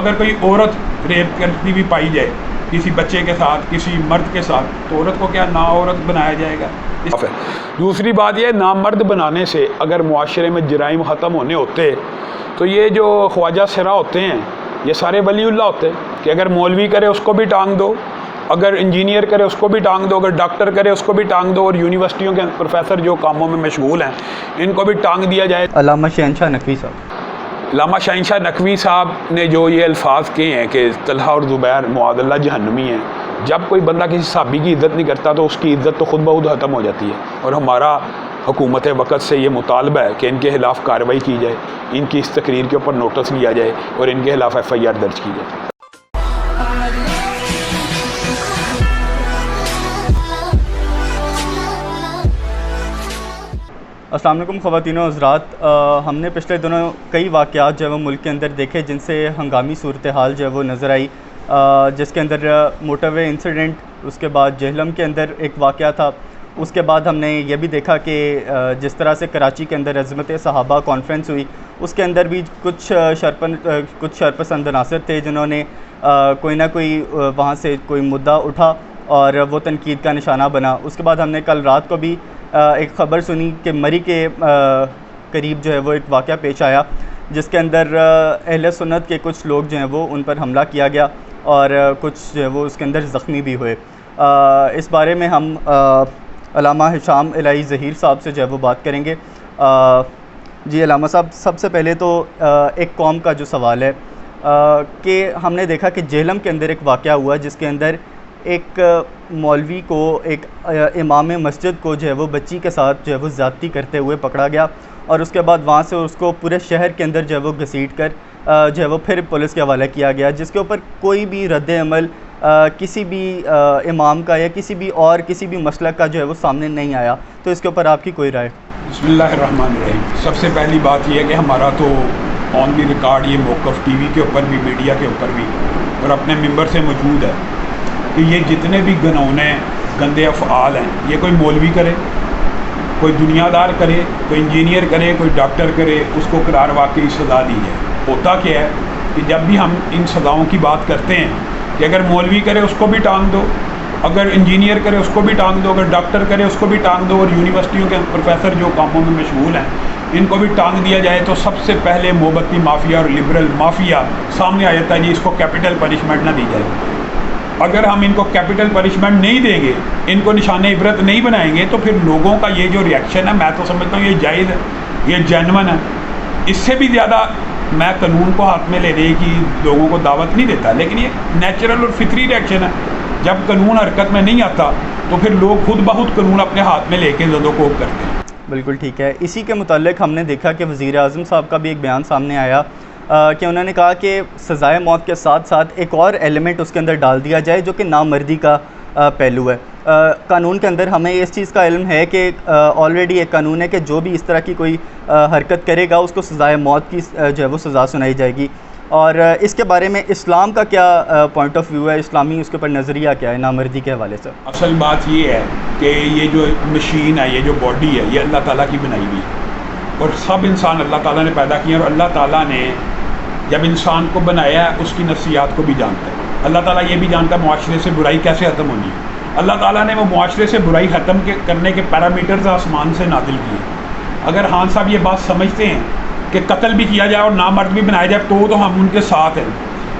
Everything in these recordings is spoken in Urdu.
اگر کوئی عورت ریپ کرتی ہوئی پائی جائے کسی بچے کے ساتھ، کسی مرد کے ساتھ، تو عورت کو کیا ناعورت بنایا جائے گا؟ دوسری بات یہ، نامرد بنانے سے اگر معاشرے میں جرائم ختم ہونے ہوتے تو یہ جو خواجہ سرا ہوتے ہیں یہ سارے ولی اللہ ہوتے ہیں کہ اگر مولوی کرے اس کو بھی ٹانگ دو، اگر انجینئر کرے اس کو بھی ٹانگ دو، اگر ڈاکٹر کرے اس کو بھی ٹانگ دو، اور یونیورسٹیوں کے پروفیسر جو کاموں میں مشغول ہیں ان کو بھی ٹانگ دیا جائے۔ علامہ شہنشاہ نقوی صاحب، علامہ شہنشاہ نقوی صاحب نے جو یہ الفاظ کہے ہیں کہ طلحہ اور زبیر معاذ اللہ جہنمی ہیں، جب کوئی بندہ کسی صحابی کی عزت نہیں کرتا تو اس کی عزت تو خود بخود ختم ہو جاتی ہے، اور ہمارا حکومت وقت سے یہ مطالبہ ہے کہ ان کے خلاف کارروائی کی جائے، ان کی اس تقریر کے اوپر نوٹس لیا جائے اور ان کے خلاف FIR درج کی جائے۔ السلام علیکم خواتین و حضرات، ہم نے پچھلے دنوں کئی واقعات جو ہے وہ ملک کے اندر دیکھے جن سے ہنگامی صورتحال جو ہے وہ نظر آئی، جس کے اندر موٹر وے انسیڈنٹ، اس کے بعد جہلم کے اندر ایک واقعہ تھا، اس کے بعد ہم نے یہ بھی دیکھا کہ جس طرح سے کراچی کے اندر عظمت صحابہ کانفرنس ہوئی، اس کے اندر بھی کچھ شرپسند عناصر تھے جنہوں نے کوئی نہ کوئی وہاں سے کوئی مدعا اٹھا اور وہ تنقید کا نشانہ بنا۔ اس کے بعد ہم نے کل رات کو بھی ایک خبر سنی کہ مری کے قریب جو ہے وہ ایک واقعہ پیش آیا جس کے اندر اہل سنت کے کچھ لوگ جو ہیں وہ ان پر حملہ کیا گیا اور کچھ جو ہے وہ اس کے اندر زخمی بھی ہوئے۔ اس بارے میں ہم علامہ ہشام الہی ظہیر صاحب سے جو ہے وہ بات کریں گے۔ جی علامہ صاحب، سب سے پہلے تو ایک قوم کا جو سوال ہے کہ ہم نے دیکھا کہ جہلم کے اندر ایک واقعہ ہوا جس کے اندر ایک مولوی کو، ایک امام مسجد کو جو ہے وہ بچی کے ساتھ جو ہے وہ زیادتی کرتے ہوئے پکڑا گیا، اور اس کے بعد وہاں سے اس کو پورے شہر کے اندر جو ہے وہ گھسیٹ کر جو ہے وہ پھر پولیس کے حوالے کیا گیا، جس کے اوپر کوئی بھی رد عمل کسی بھی امام کا یا کسی بھی مسلک کا جو ہے وہ سامنے نہیں آیا۔ تو اس کے اوپر آپ کی کوئی رائے؟ بسم اللہ الرحمن الرحیم۔ سب سے پہلی بات یہ ہے کہ ہمارا تو آن دی ریکارڈ یہ موقف ٹی وی کے اوپر بھی، میڈیا کے اوپر بھی اور اپنے ممبر سے موجود ہے کہ یہ جتنے بھی گنونے گندے افعال ہیں، یہ کوئی مولوی کرے، کوئی دنیا دار کرے، کوئی انجینئر کرے، کوئی ڈاکٹر کرے، اس کو قرار واقعی سزا دی جائے۔ ہوتا کیا ہے کہ جب بھی ہم ان سزاؤں کی بات کرتے ہیں کہ اگر مولوی کرے اس کو بھی ٹانگ دو، اگر انجینئر کرے اس کو بھی ٹانگ دو، اگر ڈاکٹر کرے اس کو بھی ٹانگ دو، اور یونیورسٹیوں کے پروفیسر جو کاموں میں مشغول ہیں ان کو بھی ٹانگ دیا جائے، تو سب سے پہلے موبتی مافیا اور لبرل مافیا سامنے آ جاتا ہے جی اس کو کیپٹل پنشمنٹ نہ دی جائے۔ اگر ہم ان کو کیپٹل پنشمنٹ نہیں دیں گے، ان کو نشان عبرت نہیں بنائیں گے، تو پھر لوگوں کا یہ جو ریئیکشن ہے میں تو سمجھتا ہوں یہ جائز ہے، یہ جینون ہے۔ اس سے بھی زیادہ میں قانون کو ہاتھ میں لینے کی لوگوں کو دعوت نہیں دیتا، لیکن یہ نیچرل اور فطری ریئیکشن ہے۔ جب قانون حرکت میں نہیں آتا تو پھر لوگ خود بخود قانون اپنے ہاتھ میں لے کے زد و کوب کرتے ہیں۔ بالکل ٹھیک ہے۔ اسی کے متعلق ہم نے دیکھا کہ وزیر اعظم صاحب کا بھی ایک بیان سامنے آیا کہ انہوں نے کہا کہ سزائے موت کے ساتھ ساتھ ایک اور ایلیمنٹ اس کے اندر ڈال دیا جائے جو کہ نامردی کا پہلو ہے۔ قانون کے اندر ہمیں اس چیز کا علم ہے کہ آلریڈی ایک قانون ہے کہ جو بھی اس طرح کی کوئی حرکت کرے گا اس کو سزائے موت کی جو ہے وہ سزا سنائی جائے گی، اور اس کے بارے میں اسلام کا کیا پوائنٹ آف ویو ہے، اسلامی اس کے اوپر نظریہ کیا ہے نامردی کے حوالے سے؟ اصل بات یہ ہے کہ یہ جو مشین ہے، یہ جو باڈی ہے، یہ اللہ تعالیٰ کی بنائی ہوئی ہے، اور سب انسان اللہ تعالیٰ نے پیدا کیے، اور اللہ تعالیٰ نے جب انسان کو بنایا ہے اس کی نفسیات کو بھی جانتا ہے۔ اللہ تعالیٰ یہ بھی جانتا ہے معاشرے سے برائی کیسے ختم ہونی ہے۔ اللہ تعالیٰ نے وہ معاشرے سے برائی ختم کرنے کے پیرامیٹرز آسمان سے نازل کیے۔ اگر خان صاحب یہ بات سمجھتے ہیں کہ قتل بھی کیا جائے اور نامرد بھی بنایا جائے تو ہم ان کے ساتھ ہیں،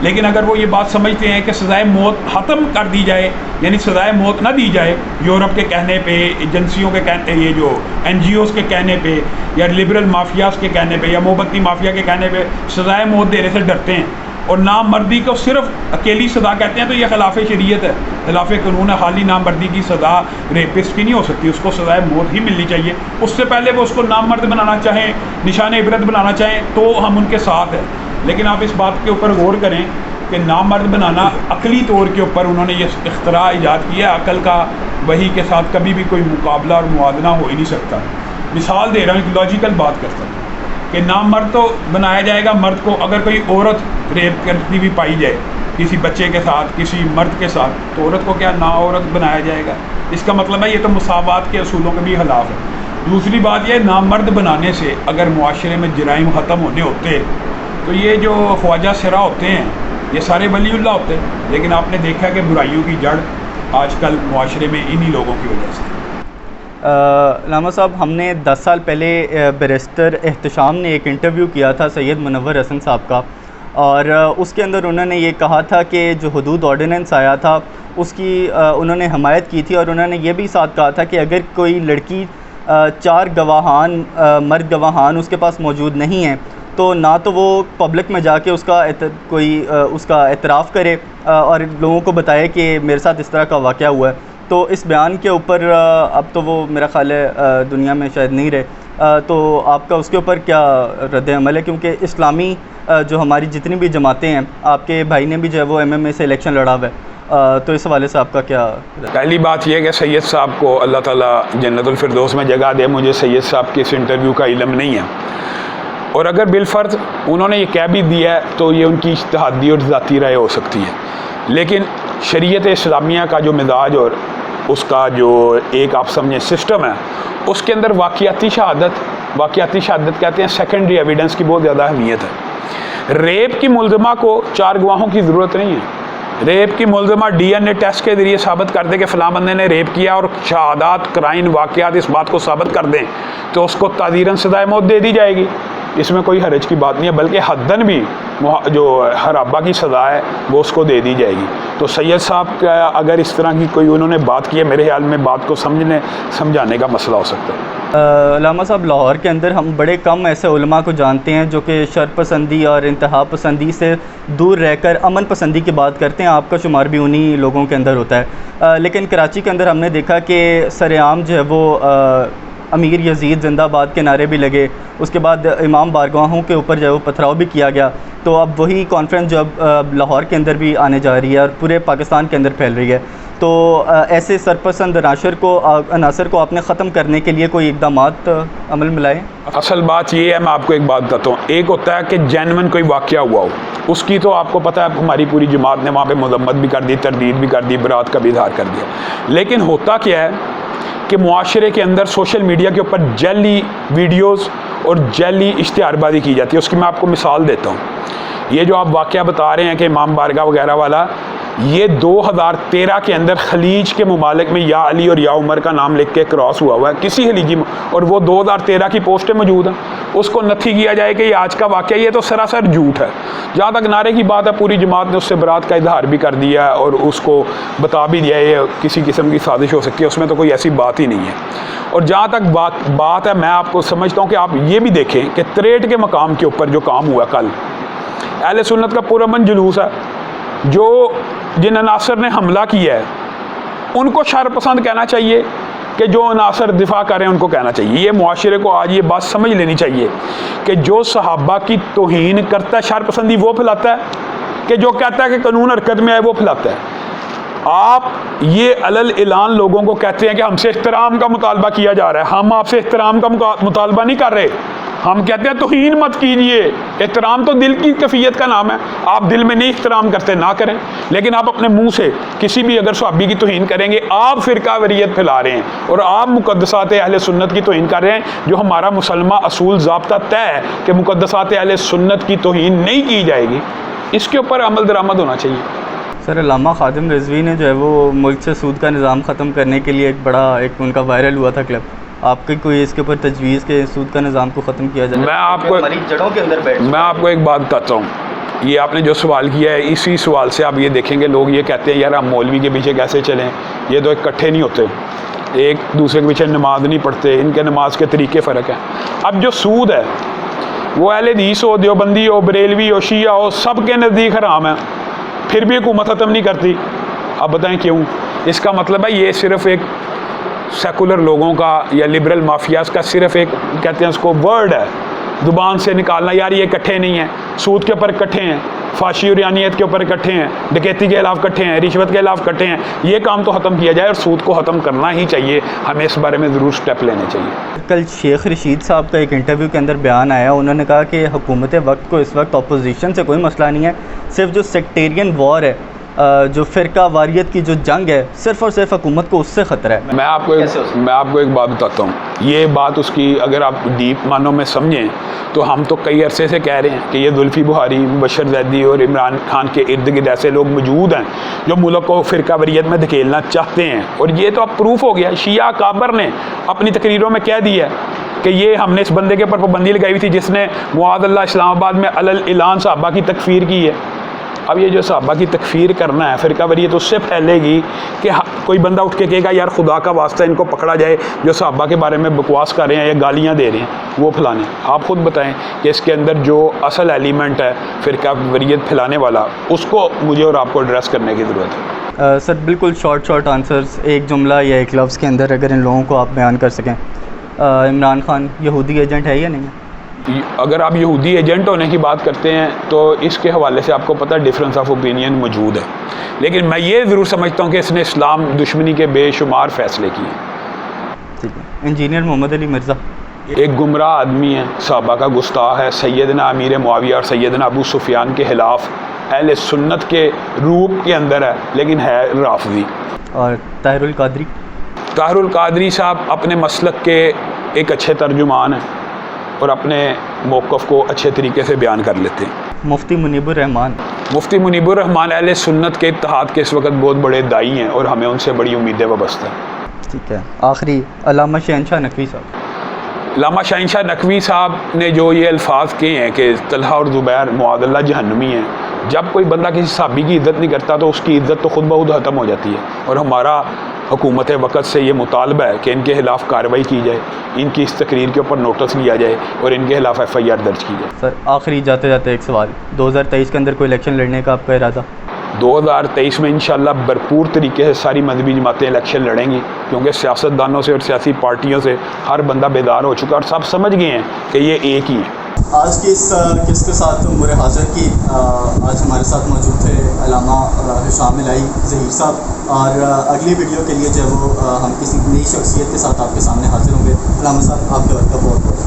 لیکن اگر وہ یہ بات سمجھتے ہیں کہ سزائے موت ختم کر دی جائے، یعنی سزائے موت نہ دی جائے، یورپ کے کہنے پہ، ایجنسیوں کے کہنے، یہ جو NGOs کے کہنے پہ، یا لبرل مافیاز کے کہنے پہ، یا موبتی مافیا کے کہنے پہ سزائے موت دینے سے ڈرتے ہیں اور نامردی کو صرف اکیلی سزا کہتے ہیں، تو یہ خلاف شریعت ہے، خلاف قانون ہے۔ خالی نامردی کی سزا ریپسٹ کی نہیں ہو سکتی، اس کو سزائے موت ہی ملنی چاہیے۔ اس سے پہلے وہ اس کو نامرد بنانا چاہیں، نشان عبرت بنانا چاہیں تو ہم ان کے ساتھ ہیں، لیکن آپ اس بات کے اوپر غور کریں کہ نامرد بنانا عقلی طور کے اوپر انہوں نے یہ اختراع ایجاد کیا ہے۔ عقل کا وحی کے ساتھ کبھی بھی کوئی مقابلہ اور موازنہ ہو ہی نہیں سکتا۔ مثال دے رہا ہوں، ایک لاجیکل بات کرتا ہوں کہ نامرد تو بنایا جائے گا مرد کو، اگر کوئی عورت ریپ کرتی ہوئی پائی جائے کسی بچے کے ساتھ، کسی مرد کے ساتھ، تو عورت کو کیا ناعورت بنایا جائے گا؟ اس کا مطلب ہے یہ تو مساوات کے اصولوں کے بھی خلاف ہے۔ دوسری بات یہ، نامرد بنانے سے اگر معاشرے میں جرائم ختم ہونے ہوتے تو یہ جو خواجہ سرا ہوتے ہیں یہ سارے ولی اللہ ہوتے ہیں، لیکن آپ نے دیکھا کہ برائیوں کی جڑ آج کل معاشرے میں انہی لوگوں کی وجہ سے۔ علامہ صاحب، ہم نے 10 سال پہلے بیرسٹر احتشام نے ایک انٹرویو کیا تھا سید منور حسن صاحب کا، اور اس کے اندر انہوں نے یہ کہا تھا کہ جو حدود آرڈیننس آیا تھا اس کی انہوں نے حمایت کی تھی، اور انہوں نے یہ بھی ساتھ کہا تھا کہ اگر کوئی لڑکی 4 گواہان مرد گواہان اس کے پاس موجود نہیں ہیں تو نہ تو وہ پبلک میں جا کے اس کا اعتراف کرے اور لوگوں کو بتائے کہ میرے ساتھ اس طرح کا واقعہ ہوا ہے۔ تو اس بیان کے اوپر اب تو وہ میرا خیال ہے دنیا میں شاید نہیں رہے، تو آپ کا اس کے اوپر کیا رد عمل ہے؟ کیونکہ اسلامی جو ہماری جتنی بھی جماعتیں ہیں، آپ کے بھائی نے بھی جو ہے وہ MMA سے الیکشن لڑا ہوا ہے، تو اس حوالے سے آپ کا کیا؟ پہلی بات یہ ہے کہ سید صاحب کو اللہ تعالیٰ جنت الفردوس میں جگہ دے، مجھے سید صاحب کے اس انٹرویو کا علم نہیں ہے، اور اگر بالفرض انہوں نے یہ کہہ بھی دیا ہے تو یہ ان کی اجتہادی اور ذاتی رائے ہو سکتی ہے، لیکن شریعت اسلامیہ کا جو مزاج اور اس کا جو ایک آپ سمجھیں سسٹم ہے، اس کے اندر واقعاتی شہادت کہتے ہیں سیکنڈری ایویڈنس کی بہت زیادہ اہمیت ہے۔ ریپ کی ملزمہ کو 4 گواہوں کی ضرورت نہیں ہے۔ ریپ کی ملزمہ DNA ٹیسٹ کے ذریعے ثابت کر دے کہ فلاں بندے نے ریپ کیا، اور شہادات قرائن واقعات اس بات کو ثابت کر دیں تو اس کو تعزیراً سزائے موت دے دی جائے گی، اس میں کوئی حرج کی بات نہیں ہے، بلکہ حداً بھی جو حرابہ کی سزا ہے وہ اس کو دے دی جائے گی۔ تو سید صاحب کا اگر اس طرح کی کوئی انہوں نے بات کی ہے، میرے خیال میں بات کو سمجھانے کا مسئلہ ہو سکتا ہے۔ علامہ صاحب، لاہور کے اندر ہم بڑے کم ایسے علماء کو جانتے ہیں جو کہ شر پسندی اور انتہا پسندی سے دور رہ کر امن پسندی کی بات کرتے ہیں۔ آپ کا شمار بھی انہی لوگوں کے اندر ہوتا ہے، لیکن کراچی کے اندر ہم نے دیکھا کہ سر عام جو ہے وہ امیر یزید زندہ باد کے نعرے بھی لگے، اس کے بعد امام بارگاہوں کے اوپر جو ہے وہ پتھراؤ بھی کیا گیا، تو اب وہی کانفرنس جو اب لاہور کے اندر بھی آنے جا رہی ہے اور پورے پاکستان کے اندر پھیل رہی ہے، تو ایسے سرپسند عناصر کو آپ نے ختم کرنے کے لیے کوئی اقدامات عمل میں لائے؟ اصل بات یہ ہے، میں آپ کو ایک بات بتاتا ہوں، ایک ہوتا ہے کہ جینون کوئی واقعہ ہوا ہو، اس کی تو آپ کو پتہ ہے ہماری پوری جماعت نے وہاں پہ مذمت بھی کر دی، تردید بھی کر دی، برات کا بھی اظہار کر دیا، لیکن ہوتا کیا ہے کہ معاشرے کے اندر سوشل میڈیا کے اوپر جعلی ویڈیوز اور جعلی اشتہار بازی کی جاتی ہے۔ اس کی میں آپ کو مثال دیتا ہوں، یہ جو آپ واقعہ بتا رہے ہیں کہ امام بارگاہ وغیرہ والا، یہ 2013 کے اندر خلیج کے ممالک میں یا علی اور یا عمر کا نام لکھ کے کراس ہوا ہے کسی خلیجی، اور وہ 2013 کی پوسٹیں موجود ہیں، اس کو نفی کیا جائے کہ یہ آج کا واقعہ، یہ تو سراسر جھوٹ ہے۔ جہاں تک نعرے کی بات ہے، پوری جماعت نے اس سے برات کا اظہار بھی کر دیا ہے اور اس کو بتا بھی دیا ہے یہ کسی قسم کی سازش ہو سکتی ہے، اس میں تو کوئی ایسی بات ہی نہیں ہے۔ اور جہاں تک بات ہے، میں آپ کو سمجھتا ہوں کہ آپ یہ بھی دیکھیں کہ تریٹ کے مقام کے اوپر جو کام ہوا کل، اہل سنت کا پرامن جلوس ہے، جو جن عناصر نے حملہ کیا ہے ان کو شر پسند کہنا چاہیے کہ جو عناصر دفاع کر رہے ہیں ان کو کہنا چاہیے۔ یہ معاشرے کو آج یہ بات سمجھ لینی چاہیے کہ جو صحابہ کی توہین کرتا ہے شر پسندی وہ پھیلاتا ہے، کہ جو کہتا ہے کہ قانون حرکت میں ہے وہ پھیلاتا ہے۔ آپ یہ علل اعلان لوگوں کو کہتے ہیں کہ ہم سے احترام کا مطالبہ کیا جا رہا ہے، ہم آپ سے احترام کا مطالبہ نہیں کر رہے، ہم کہتے ہیں توہین مت کیجئے، احترام تو دل کی کیفیت کا نام ہے، آپ دل میں نہیں احترام کرتے نہ کریں، لیکن آپ اپنے منہ سے کسی بھی اگر صحابی کی توہین کریں گے، آپ فرقہ واریت پھیلا رہے ہیں اور آپ مقدسات اہل سنت کی توہین کر رہے ہیں، جو ہمارا مسلمہ اصول ضابطہ طے ہے کہ مقدسات اہل سنت کی توہین نہیں کی جائے گی، اس کے اوپر عمل درآمد ہونا چاہیے۔ سر، علامہ خادم رضوی نے جو ہے وہ ملک سے سود کا نظام ختم کرنے کے لیے ایک ان کا وائرل ہوا تھا کلپ، آپ کی کوئی اس کے اوپر تجویز کہ سود کا نظام کو ختم کیا جائے؟ میں آپ کو ایک بات بتاتا ہوں، یہ آپ نے جو سوال کیا ہے، اسی سوال سے آپ یہ دیکھیں گے لوگ یہ کہتے ہیں یار ہم مولوی کے پیچھے کیسے چلیں، یہ تو اکٹھے نہیں ہوتے، ایک دوسرے کے پیچھے نماز نہیں پڑھتے، ان کے نماز کے طریقے فرق ہیں۔ اب جو سود ہے وہ اہل حدیث ہو، دیوبندی ہو، بریلوی ہو، شیعہ ہو، سب کے نزدیک حرام ہے، پھر بھی حکومت ختم نہیں کرتی۔ اب بتائیں کیوں؟ اس کا مطلب ہے یہ صرف ایک سیکولر لوگوں کا یا لبرل مافیاز کا صرف ایک کہتے ہیں اس کو ورڈ ہے، زبان سے نکالنا، یار یہ اکٹھے نہیں ہیں، سود کے اوپر اکٹھے ہیں، فحاشی اور یانیت کے اوپر اکٹھے ہیں، ڈکیتی کے خلاف اکٹھے ہیں، رشوت کے خلاف اکٹھے ہیں، یہ کام تو ختم کیا جائے اور سود کو ختم کرنا ہی چاہیے، ہمیں اس بارے میں ضرور سٹیپ لینے چاہیے۔ کل شیخ رشید صاحب کا ایک انٹرویو کے اندر بیان آیا، انہوں نے کہا کہ حکومت وقت کو اس وقت اپوزیشن سے کوئی مسئلہ نہیں ہے، صرف جو سیکٹیرین وار ہے جو فرقہ واریت کی جو جنگ ہے صرف اور صرف حکومت کو اس سے خطرہ ہے. میں آپ کو ایک بات بتاتا ہوں. یہ بات اس کی اگر آپ ڈیپ معنوں میں سمجھیں تو ہم تو کئی عرصے سے کہہ رہے ہیں کہ یہ زلفی بخاری، مبشر زیدی اور عمران خان کے ارد گرد ایسے لوگ موجود ہیں جو ملک کو فرقہ واریت میں دھکیلنا چاہتے ہیں. اور یہ تو اب پروف ہو گیا. شیعہ اکابر نے اپنی تقریروں میں کہہ دیا کہ یہ ہم نے اس بندے کے اوپر پابندی لگائی ہوئی تھی جس نے معاذ اللہ اسلام آباد میں علل اعلان صحابہ کی تکفیر کی ہے. اب یہ جو صحابہ کی تکفیر کرنا ہے فرقہ واریت اس سے پھیلے گی کہ کوئی بندہ اٹھ کے کہے گا یار خدا کا واسطہ ان کو پکڑا جائے جو صحابہ کے بارے میں بکواس کر رہے ہیں یا گالیاں دے رہے ہیں وہ پھیلانے. آپ خود بتائیں کہ اس کے اندر جو اصل ایلیمنٹ ہے فرقہ واریت پھیلانے والا اس کو مجھے اور آپ کو ایڈریس کرنے کی ضرورت ہے. سر بالکل شارٹ آنسرز، ایک جملہ یا ایک لفظ کے اندر اگر ان لوگوں کو آپ بیان کر سکیں. عمران خان یہودی ایجنٹ ہے یا نہیں ہے؟ اگر آپ یہودی ایجنٹ ہونے کی بات کرتے ہیں تو اس کے حوالے سے آپ کو پتہ ڈفرینس آف اوپینین موجود ہے. لیکن میں یہ ضرور سمجھتا ہوں کہ اس نے اسلام دشمنی کے بے شمار فیصلے کیے. ٹھیک ہے. انجینئر محمد علی مرزا ایک گمراہ آدمی ہے، صحابہ کا گستاخ ہے، سیدنا امیر معاویہ اور سیدنا ابو سفیان کے خلاف اہل سنت کے روپ کے اندر ہے لیکن ہے رافضی. اور طاہر القادری؟ طاہر القادری صاحب اپنے مسلک کے ایک اچھے ترجمان ہیں اور اپنے موقف کو اچھے طریقے سے بیان کر لیتے ہیں. مفتی منیب الرحمان؟ مفتی منیب الرحمان اہل سنت کے اتحاد کے اس وقت بہت بڑے داعی ہیں اور ہمیں ان سے بڑی امیدیں وابستہ ہیں. ٹھیک ہے. آخری علامہ شہنشاہ نقوی صاحب؟ علامہ شہنشاہ نقوی صاحب نے جو یہ الفاظ کہے ہیں کہ طلحہ اور زبیر معاذ اللہ جہنمی ہیں، جب کوئی بندہ کسی صحابی کی عزت نہیں کرتا تو اس کی عزت تو خود بخود ختم ہو جاتی ہے. اور ہمارا حکومت وقت سے یہ مطالبہ ہے کہ ان کے خلاف کارروائی کی جائے، ان کی اس تقریر کے اوپر نوٹس لیا جائے اور ان کے خلاف FIR درج کی جائے. سر آخری جاتے جاتے ایک سوال، 2023 کے اندر کوئی الیکشن لڑنے کا آپ کا ارادہ؟ 2023 میں انشاءاللہ بھرپور طریقے سے ساری مذہبی جماعتیں الیکشن لڑیں گی کیونکہ سیاستدانوں سے اور سیاسی پارٹیوں سے ہر بندہ بیدار ہو چکا اور سب سمجھ گئے ہیں کہ یہ ایک ہی ہے. آج کی اس قسط کے ساتھ عمر حاضر کی آج ہمارے ساتھ موجود تھے علامہ حشام الہی ظہیر صاحب، اور اگلی ویڈیو کے لیے جو ہے وہ ہم کسی نئی شخصیت کے ساتھ آپ کے سامنے حاضر ہوں گے. علامہ صاحب آپ کے وقت کا بہت بہت